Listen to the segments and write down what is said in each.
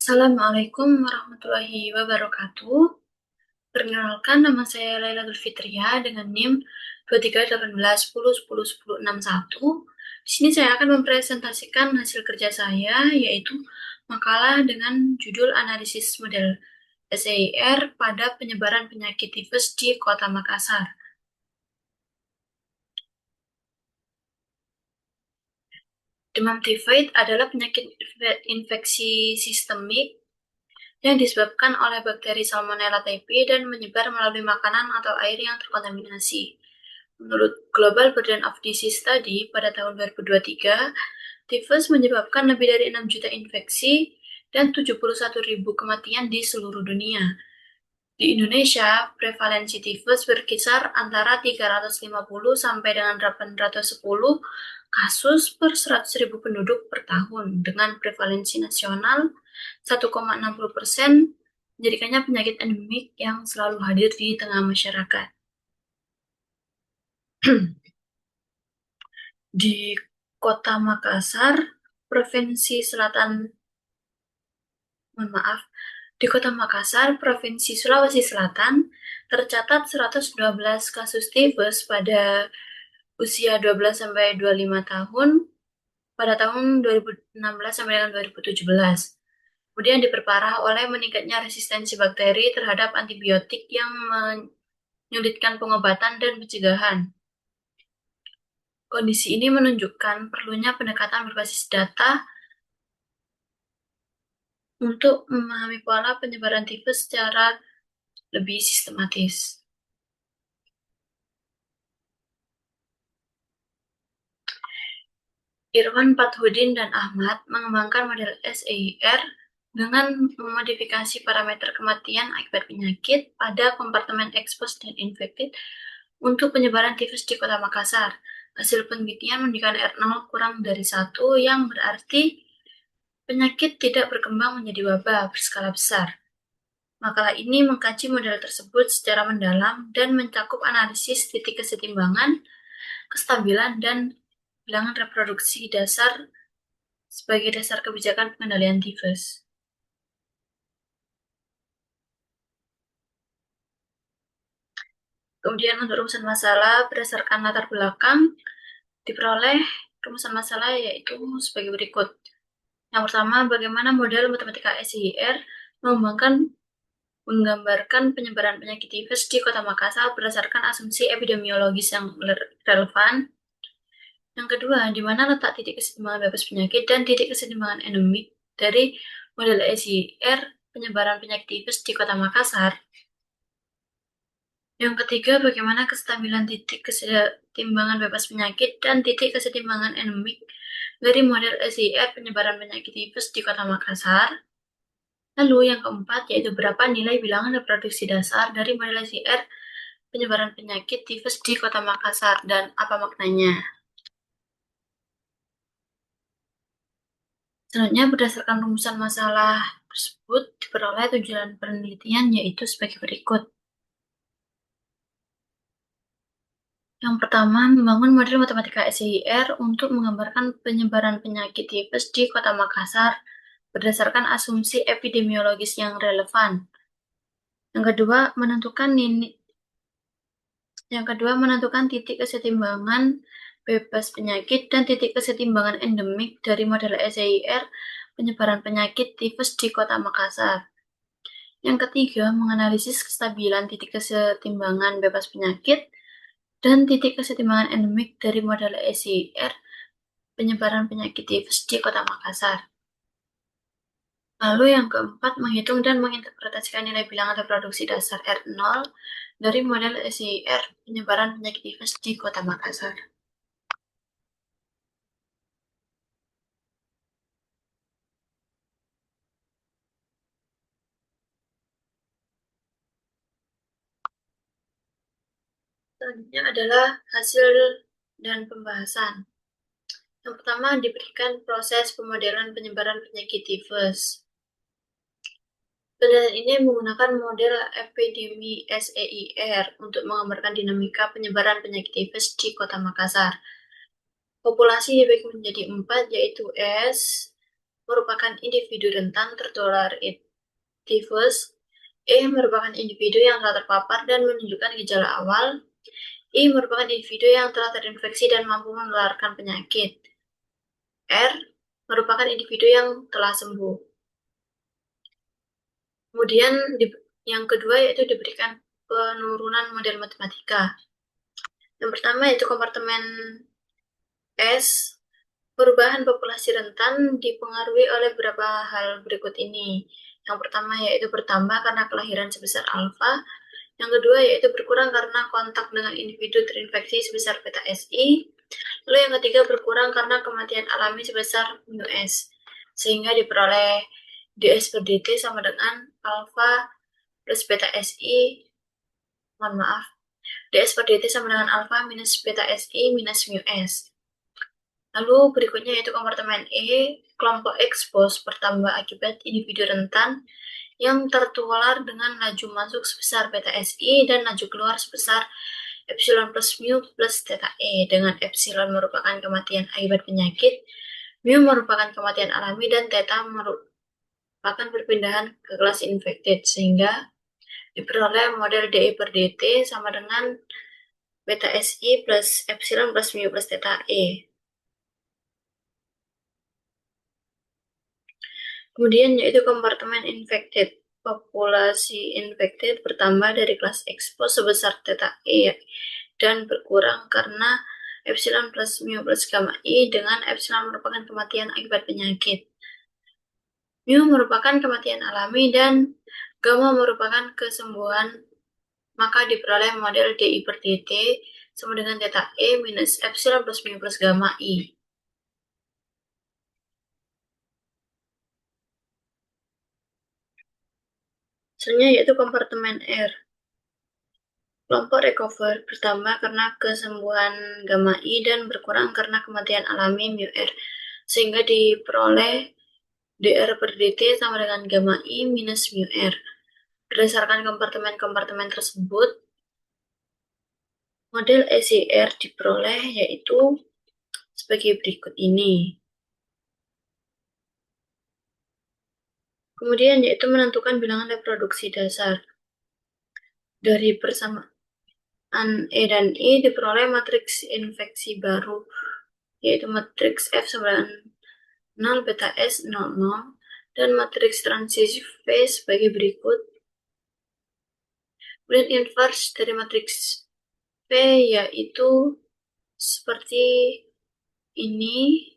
Assalamualaikum warahmatullahi wabarakatuh. Perkenalkan, nama saya Laila Dulfitria dengan NIM 2318101061. Di sini saya akan mempresentasikan hasil kerja saya, yaitu makalah dengan judul Analisis Model SEIR pada Penyebaran Penyakit Tifus di Kota Makassar. Demam tifoid adalah penyakit infeksi sistemik yang disebabkan oleh bakteri Salmonella typhi dan menyebar melalui makanan atau air yang terkontaminasi. Menurut Global Burden of Disease Study pada tahun 2023, tifus menyebabkan lebih dari 6 juta infeksi dan 71.000 kematian di seluruh dunia. Di Indonesia, prevalensi tifus berkisar antara 350 sampai dengan 810 kasus per 100.000 penduduk per tahun, dengan prevalensi nasional 1,60%, menjadikannya penyakit endemik yang selalu hadir di tengah masyarakat. Di Kota Makassar, Provinsi Selatan, di Kota Makassar, Provinsi Sulawesi Selatan, tercatat 112 kasus tifus pada usia 12-25 tahun pada tahun 2016 sampai dengan 2017. Kemudian diperparah oleh meningkatnya resistensi bakteri terhadap antibiotik yang menyulitkan pengobatan dan pencegahan. Kondisi ini menunjukkan perlunya pendekatan berbasis data untuk memahami pola penyebaran tifus secara lebih sistematis. Irwan Pathodin dan Ahmad mengembangkan model SEIR dengan memodifikasi parameter kematian akibat penyakit pada kompartemen exposed dan infected untuk penyebaran tifus di Kota Makassar. Hasil penelitian menunjukkan R0 kurang dari 1, yang berarti penyakit tidak berkembang menjadi wabah berskala besar. Makalah ini mengkaji model tersebut secara mendalam dan mencakup analisis titik kesetimbangan, kestabilan, dan bilangan reproduksi dasar sebagai dasar kebijakan pengendalian tifus. Kemudian untuk rumusan masalah berdasarkan latar belakang diperoleh rumusan masalah yaitu sebagai berikut. Yang pertama, bagaimana model matematika SEIR menggambarkan penyebaran penyakit tifus di Kota Makassar berdasarkan asumsi epidemiologis yang relevan. Yang kedua, di mana letak titik kesetimbangan bebas penyakit dan titik kesetimbangan endemik dari model SEIR penyebaran penyakit tifus di Kota Makassar. Yang ketiga, bagaimana kestabilan titik kesetimbangan bebas penyakit dan titik kesetimbangan endemik dari model SEIR penyebaran penyakit tifus di Kota Makassar. Lalu yang keempat, yaitu berapa nilai bilangan reproduksi dasar dari model SEIR penyebaran penyakit tifus di Kota Makassar dan apa maknanya. Selanjutnya, berdasarkan rumusan masalah tersebut diperoleh tujuan penelitian yaitu sebagai berikut. Yang pertama, membangun model matematika SEIR untuk menggambarkan penyebaran penyakit tifus di Kota Makassar berdasarkan asumsi epidemiologis yang relevan. Yang kedua, menentukan titik kesetimbangan bebas penyakit dan titik kesetimbangan endemik dari model SEIR penyebaran penyakit tifus di Kota Makassar. Yang ketiga, menganalisis kestabilan titik kesetimbangan bebas penyakit dan titik kesetimbangan endemik dari model SEIR penyebaran penyakit tifus di Kota Makassar. Lalu yang keempat, menghitung dan menginterpretasikan nilai bilangan reproduksi dasar R0 dari model SEIR penyebaran penyakit tifus di Kota Makassar. Selanjutnya adalah hasil dan pembahasan. Yang pertama, diberikan proses pemodelan penyebaran penyakit tifus. Penelitian ini menggunakan model epidemi SEIR untuk menggambarkan dinamika penyebaran penyakit tifus di Kota Makassar. Populasi dibagi menjadi 4, yaitu S, merupakan individu rentan tertular tifus. E merupakan individu yang telah terpapar dan menunjukkan gejala awal. I merupakan individu yang telah terinfeksi dan mampu menularkan penyakit. R merupakan individu yang telah sembuh. Kemudian yang kedua yaitu diberikan penurunan model matematika. Yang pertama yaitu kompartemen S. Perubahan populasi rentan dipengaruhi oleh beberapa hal berikut ini. Yang pertama yaitu bertambah karena kelahiran sebesar alfa. Yang kedua yaitu berkurang karena kontak dengan individu terinfeksi sebesar beta Si. Lalu yang ketiga berkurang karena kematian alami sebesar µS. Sehingga diperoleh ds per dt sama dengan alfa plus beta Si. Mohon maaf. ds per dt sama dengan alfa minus beta Si minus µS. Lalu berikutnya yaitu kompartemen E, kelompok expose bertambah akibat individu rentan yang tertular dengan laju masuk sebesar beta Si dan laju keluar sebesar epsilon plus mu plus theta E, dengan epsilon merupakan kematian akibat penyakit, mu merupakan kematian alami, dan theta merupakan perpindahan ke kelas infected, sehingga diperoleh model dI per dt sama dengan beta Si plus epsilon plus mu plus theta E. Kemudian yaitu kompartemen infected. Populasi infected bertambah dari kelas expose sebesar theta E dan berkurang karena epsilon plus mu plus gamma I, dengan epsilon merupakan kematian akibat penyakit, mu merupakan kematian alami, dan gamma merupakan kesembuhan, maka diperoleh model dI per dt sama dengan theta E minus epsilon plus mu plus gamma I. Selanjutnya yaitu kompartemen R. Kelompok recover bertambah karena kesembuhan gamma I dan berkurang karena kematian alami μR, sehingga diperoleh dr per dt sama dengan gamma I minus μR. Berdasarkan kompartemen-kompartemen tersebut, model ECR diperoleh yaitu sebagai berikut ini. Kemudian yaitu menentukan bilangan reproduksi dasar. Dari persamaan E dan I diperoleh matriks infeksi baru, yaitu matriks F sama dengan 0 beta S 00, dan matriks transisi V sebagai berikut. Kemudian inverse dari matriks V yaitu seperti ini,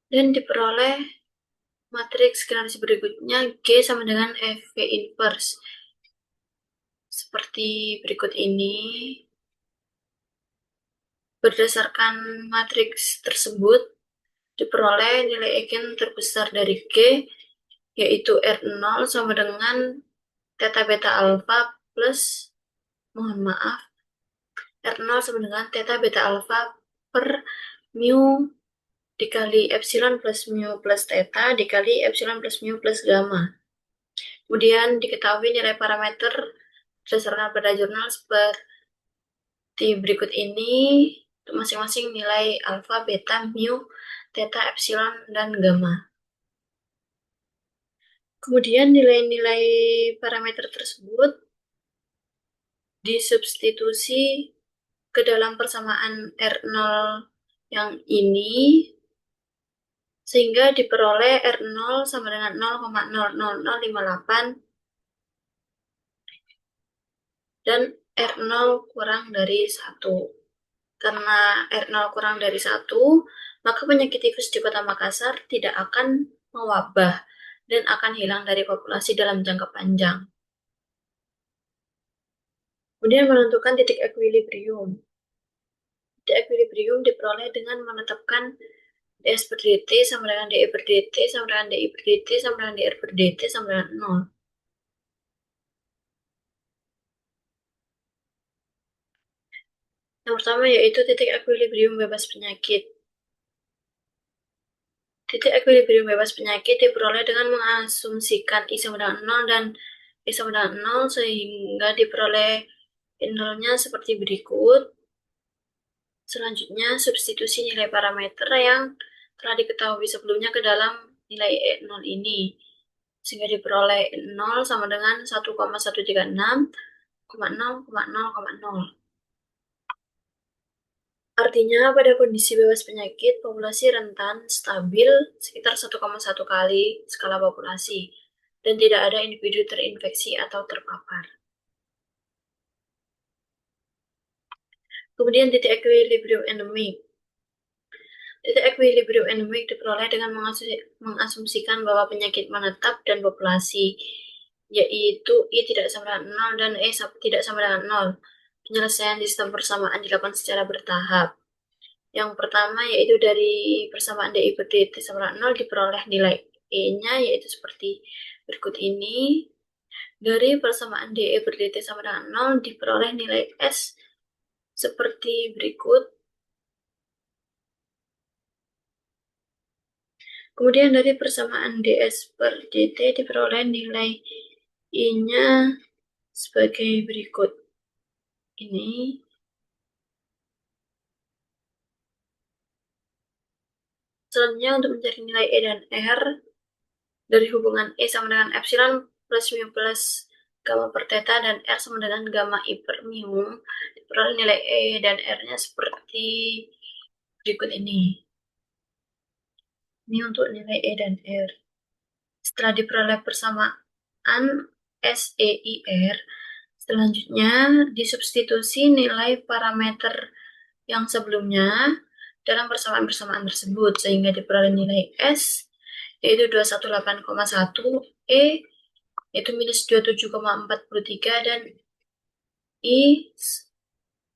dan diperoleh matriks generasi berikutnya G sama dengan FV inverse seperti berikut ini. Berdasarkan matriks tersebut diperoleh nilai eigen terbesar dari G yaitu R0 sama dengan theta beta alpha plus, mohon maaf, R0 sama dengan theta beta alpha per mu dikali epsilon plus mu plus theta dikali epsilon plus mu plus gamma. Kemudian diketahui nilai parameter berdasarkan pada jurnal seperti berikut ini, masing-masing nilai alpha, beta, mu, theta, epsilon, dan gamma. Kemudian nilai-nilai parameter tersebut disubstitusi ke dalam persamaan R0 yang ini, sehingga diperoleh R0 sama dengan 0,00058 dan R0 kurang dari 1. Karena R0 kurang dari 1, maka penyakit tifus di Kota Makassar tidak akan mewabah dan akan hilang dari populasi dalam jangka panjang. Kemudian menentukan titik equilibrium. Titik equilibrium diperoleh dengan menetapkan ds per dt sama dengan di per dt sama dengan di per dt sama dengan dr per dt sama dengan 0. Yang pertama yaitu titik equilibrium bebas penyakit. Titik equilibrium bebas penyakit diperoleh dengan mengasumsikan I sama dengan 0 dan I sama dengan 0, sehingga diperoleh I0-nya seperti berikut. Selanjutnya, substitusi nilai parameter yang telah diketahui sebelumnya ke dalam nilai E0 ini, sehingga diperoleh 0 sama dengan 1,136,0,0,0. Artinya, pada kondisi bebas penyakit, populasi rentan stabil sekitar 1,1 kali skala populasi, dan tidak ada individu terinfeksi atau terpapar. Kemudian titik equilibrium endemik. Titik equilibrium endemik diperoleh dengan mengasumsikan bahwa penyakit menetap dan populasi, yaitu I tidak sama dengan 0 dan E tidak sama dengan 0. Penyelesaian sistem persamaan dilakukan secara bertahap. Yang pertama yaitu dari persamaan DI per DT sama dengan 0 diperoleh nilai E-nya yaitu seperti berikut ini. Dari persamaan DE per DT sama dengan 0 diperoleh nilai S seperti berikut. Kemudian dari persamaan ds per dt diperoleh nilai I-nya sebagai berikut. Ini. Selanjutnya untuk mencari nilai E dan R dari hubungan E sama dengan epsilon plus mu plus gamma per theta dan R sama dengan gamma I per mu, diperoleh nilai E dan R-nya seperti berikut ini. Ini untuk nilai E dan R. Setelah diperoleh persamaan SEIR, selanjutnya disubstitusi nilai parameter yang sebelumnya dalam persamaan-persamaan tersebut sehingga diperoleh nilai S yaitu 218,1, E yaitu minus 27,43 dan I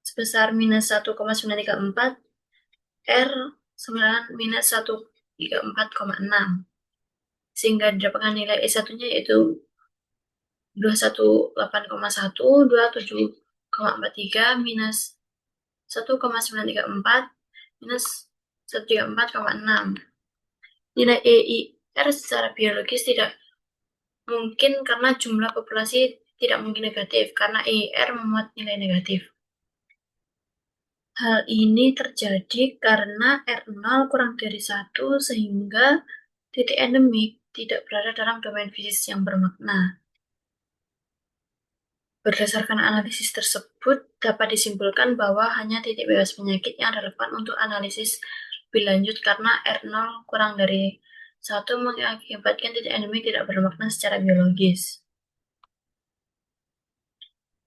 sebesar minus 1,934, R sembilan minus 134,6 sehingga didapatkan nilai E1-nya yaitu 218,1, 27,43 minus 1,934 minus 134,6. Nilai EIR secara biologis tidak mungkin karena jumlah populasi tidak mungkin negatif karena EIR memuat nilai negatif. Hal ini terjadi karena R0 kurang dari 1 sehingga titik endemik tidak berada dalam domain fisik yang bermakna. Berdasarkan analisis tersebut, dapat disimpulkan bahwa hanya titik bebas penyakit yang relevan untuk analisis lebih lanjut karena R0 kurang dari 1 mengakibatkan titik endemik tidak bermakna secara biologis.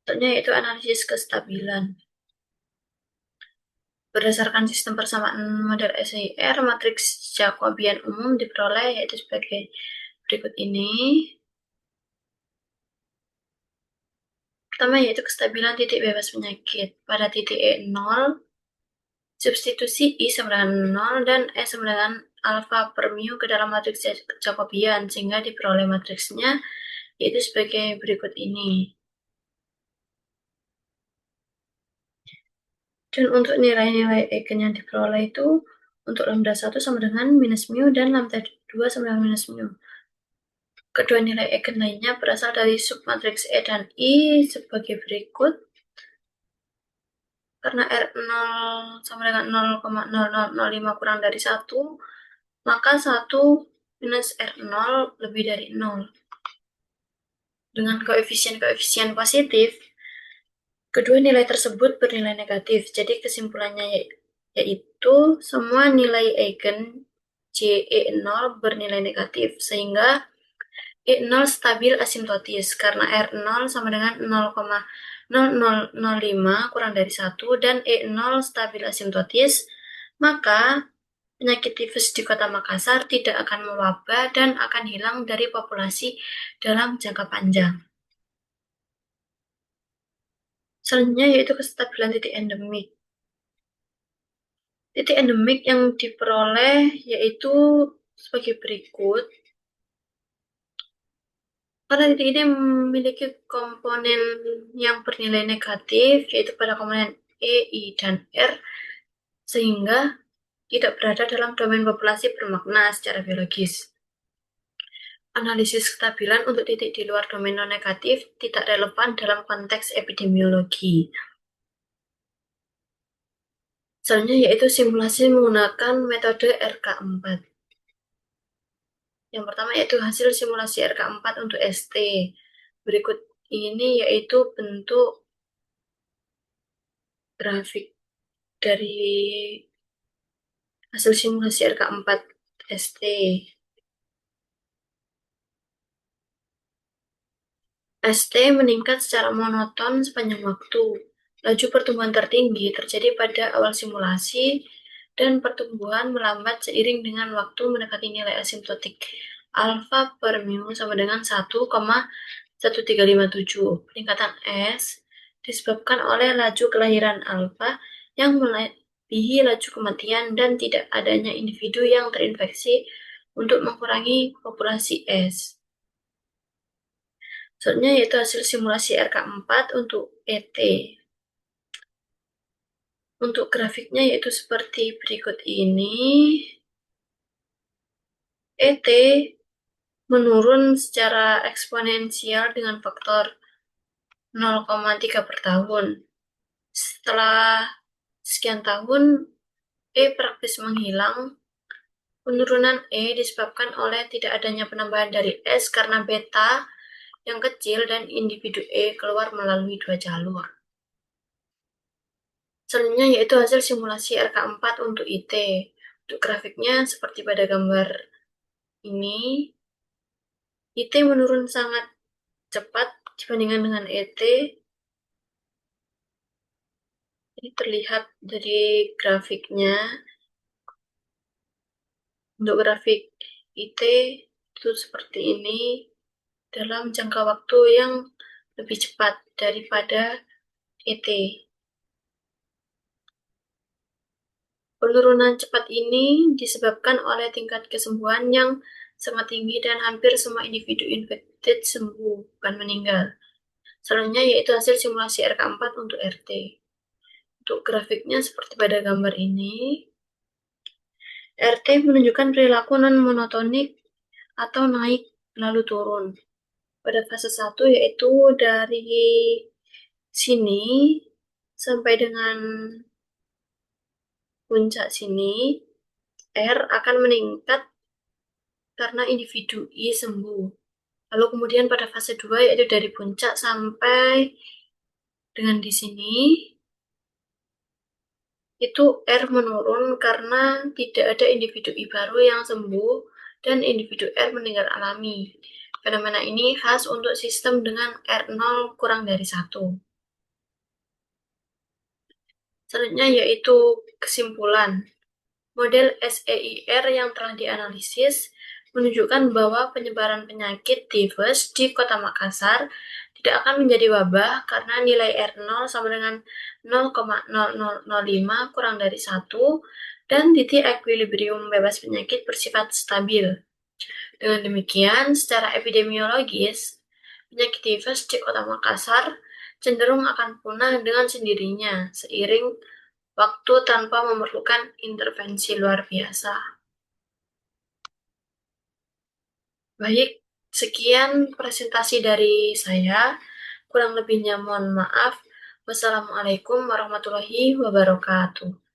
Contohnya yaitu analisis kestabilan. Berdasarkan sistem persamaan model SEIR, matriks Jacobian umum diperoleh yaitu sebagai berikut ini. Pertama yaitu kestabilan titik bebas penyakit. Pada titik E0, substitusi I sama dengan 0 dan E sama dengan alfa per mu ke dalam matriks Jacobian sehingga diperoleh matriksnya yaitu sebagai berikut ini. Dan untuk nilai-nilai eigen yang diperoleh itu untuk lambda 1 sama dengan minus mu dan lambda 2 sama dengan minus mu. Kedua nilai eigen lainnya berasal dari submatriks E dan I sebagai berikut. Karena R0 sama dengan 0,0005 kurang dari 1, maka 1 minus R0 lebih dari 0. Dengan koefisien-koefisien positif, kedua nilai tersebut bernilai negatif. Jadi kesimpulannya yaitu semua nilai eigen JE0 bernilai negatif, sehingga E0 stabil asimptotis karena R0 sama dengan 0,0005 kurang dari 1 dan E0 stabil asimptotis, maka penyakit tifus di Kota Makassar tidak akan mewabah dan akan hilang dari populasi dalam jangka panjang. Selanjutnya yaitu kestabilan titik endemik. Titik endemik yang diperoleh yaitu sebagai berikut. Karena titik ini memiliki komponen yang bernilai negatif, yaitu pada komponen E, I, dan R, sehingga tidak berada dalam domain populasi bermakna secara biologis. Analisis kestabilan untuk titik di luar domain non-negatif tidak relevan dalam konteks epidemiologi. Selanjutnya yaitu simulasi menggunakan metode RK4. Yang pertama yaitu hasil simulasi RK4 untuk ST. Berikut ini yaitu bentuk grafik dari hasil simulasi RK4 ST. ST meningkat secara monoton sepanjang waktu. Laju pertumbuhan tertinggi terjadi pada awal simulasi dan pertumbuhan melambat seiring dengan waktu mendekati nilai asimptotik alfa per mu sama dengan 1,1357. Peningkatan S disebabkan oleh laju kelahiran alfa yang melebihi laju kematian dan tidak adanya individu yang terinfeksi untuk mengurangi populasi S. Selanjutnya yaitu hasil simulasi RK4 untuk ET. Untuk grafiknya yaitu seperti berikut ini. ET menurun secara eksponensial dengan faktor 0,3 per tahun. Setelah sekian tahun, E praktis menghilang. Penurunan E disebabkan oleh tidak adanya penambahan dari S karena beta yang kecil dan individu E keluar melalui dua jalur. Selanjutnya yaitu hasil simulasi RK4 untuk IT. Untuk grafiknya seperti pada gambar ini, IT menurun sangat cepat dibandingkan dengan ET. Ini terlihat dari grafiknya. Untuk grafik IT itu seperti ini dalam jangka waktu yang lebih cepat daripada ET. Penurunan cepat ini disebabkan oleh tingkat kesembuhan yang sangat tinggi dan hampir semua individu infected sembuh, bukan meninggal. Selanjutnya yaitu hasil simulasi RK4 untuk RT. Untuk grafiknya seperti pada gambar ini, RT menunjukkan perilaku non-monotonik atau naik lalu turun. Pada fase 1 yaitu dari sini sampai dengan puncak sini, R akan meningkat karena individu I sembuh. Lalu kemudian pada fase 2 yaitu dari puncak sampai dengan di sini, itu R menurun karena tidak ada individu I baru yang sembuh dan individu R meninggal alami. Fenomena ini khas untuk sistem dengan R0 kurang dari 1. Selanjutnya yaitu kesimpulan. Model SEIR yang telah dianalisis menunjukkan bahwa penyebaran penyakit tifus di Kota Makassar tidak akan menjadi wabah karena nilai R0 sama dengan 0,0005 kurang dari 1 dan titik ekuilibrium bebas penyakit bersifat stabil. Dengan demikian, secara epidemiologis, penyakit tifus di Kota Makassar cenderung akan punah dengan sendirinya seiring waktu tanpa memerlukan intervensi luar biasa. Baik, sekian presentasi dari saya. Kurang lebihnya mohon maaf. Wassalamualaikum warahmatullahi wabarakatuh.